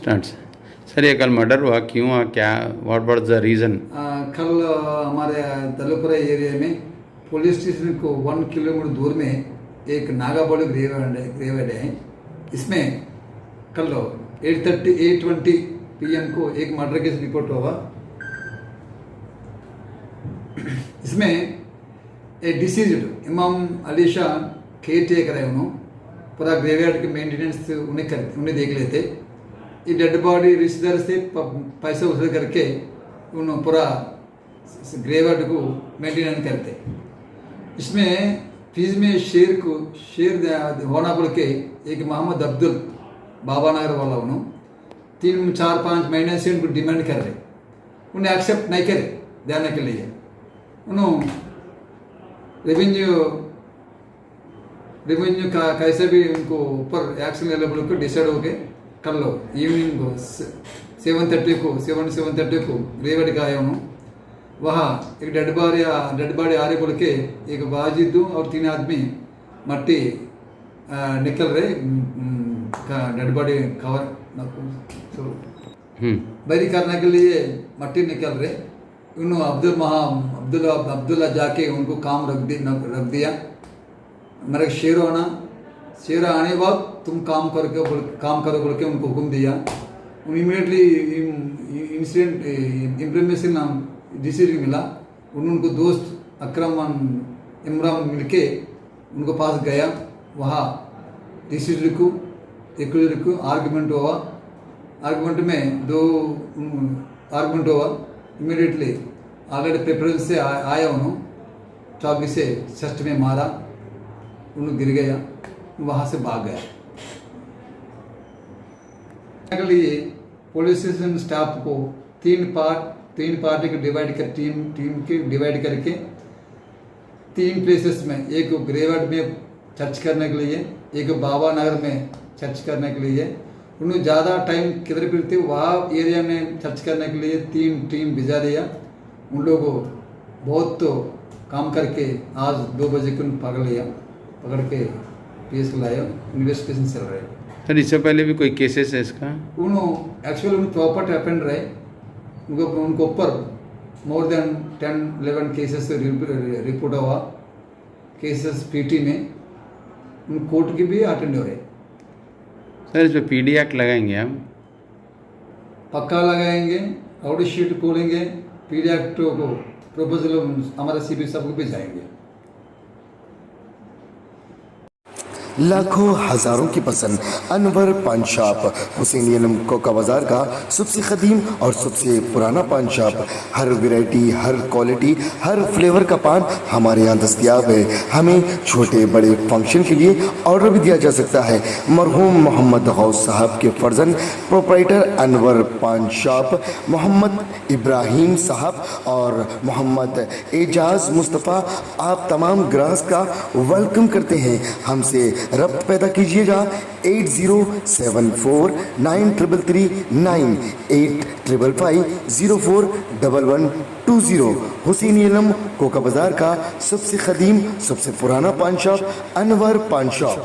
Start. Sir ये कल murder हुआ, क्यों हुआ, क्या, व्हाट वाज द रीज़न? कल हमारे तलुपुरा एरिया में पुलिस स्टेशन को 1 किलोमीटर दूर में एक नागाबोली ग्रेवेड है। इसमें कल 8:20 PM को एक मर्डर केस रिपोर्ट हुआ। इसमें एक डिसीज्ड इमाम अली शाह केयर टेकर है, उन्होंने पूरा ग्रेवयार्ड के मेंटेनेंस उन्हें देख लेते। ये डेड बॉडी रिश्तेदार से पैसा वसूल करके उन्होंने पूरा ग्रेवयार्ड को मेंटेनेंस करते। इसमें फीस में शेर होना बोल के एक मोहम्मद अब्दुल बाबा नगर वाला उन्होंने 3-4-5 महीने से उनको डिमांड कर रहे, उन्हें एक्सेप्ट नहीं करे देने के लिए। उन्होंने रेवेन्यू का कैसे भी उनको ऊपर एक्शन लेवल को डिसाइड हो गए। कर लो इवनिंग को 7:30 को ग्रेवेड का आया उन्होंने। वहाँ एक डेड बॉडी आ रही बोल के एक वाजिद और 3 आदमी मट्टी निकल रहे डेड बॉडी कवर बरी करने के लिए मट्टी निकल रहे। उन्होंने अब्दुल्ला जाके उनको काम रख दिया। मेरे शेर आने बाद तुम काम करो बोल के उनको हुक्म दिया। इमीडिएटली इंसिडेंट इंफॉर्मेशन डिसीजन मिला। उनको दोस्त अकरम इमरान मिलके उनको पास गया। वहाँ डिसीजन को आर्गुमेंट हुआ। आर्गुमेंट में 2 आर्गुमेंट हुआ। इमीडिएटली ऑलरेडी प्रेफरेंस से आया, उन्होंने चाबी से चेस्ट में मारा, उन्होंने गिर गया, वहाँ से भाग गया। के लिए पुलिस स्टेशन स्टाफ को 3 पार्टी को डिवाइड करके 3 प्लेसेस में, एक ग्रेवयार्ड में चर्च करने के लिए, एक बाबा नगर में चर्च करने के लिए। उन्होंने ज़्यादा टाइम किधर फिरते वहाँ एरिया में चर्च करने के लिए 3 टीम भिजा दिया। उन लोगों को बहुत तो काम करके आज 2 बजे को पकड़ के केस लाया। इन्वेस्टिगेशन चल रहा है। सर इससे पहले भी कोई केसेस है इसका? एक्चुअली प्रॉपर्टी हैपेंड रहे उनको ऊपर मोर देन 10-11 केसेस रिपोर्ट हुआ। केसेस पीटी में कोर्ट की भी अटेंड हो रहे। सर इस पर PD एक्ट लगाएंगे हम? पक्का लगाएंगे, ऑडिट शीट खोलेंगे, PD एक्ट को प्रपोजल हमारे CP साहब को भी जाएंगे। लाखों हजारों की पसंद अनवर पान शॉप, हुसैन कोका बाजार का सबसे कदीम और सबसे पुराना पान शॉप। हर वैरायटी, हर क्वालिटी, हर फ्लेवर का पान हमारे यहाँ दस्तयाब है। हमें छोटे बड़े फंक्शन के लिए ऑर्डर भी दिया जा सकता है। मरहूम मोहम्मद गौस साहब के फर्जन प्रोप्राइटर अनवर पान शॉप मोहम्मद इब्राहिम साहब और मोहम्मद एजाज मुस्तफ़ा आप तमाम ग्राहक का वेलकम करते हैं। हमसे रब्त पैदा कीजिएगा 8074933339 8555041120। हुसैन कोका बाजार का सबसे कदीम सबसे पुराना पान शॉप अनवर पान शॉप।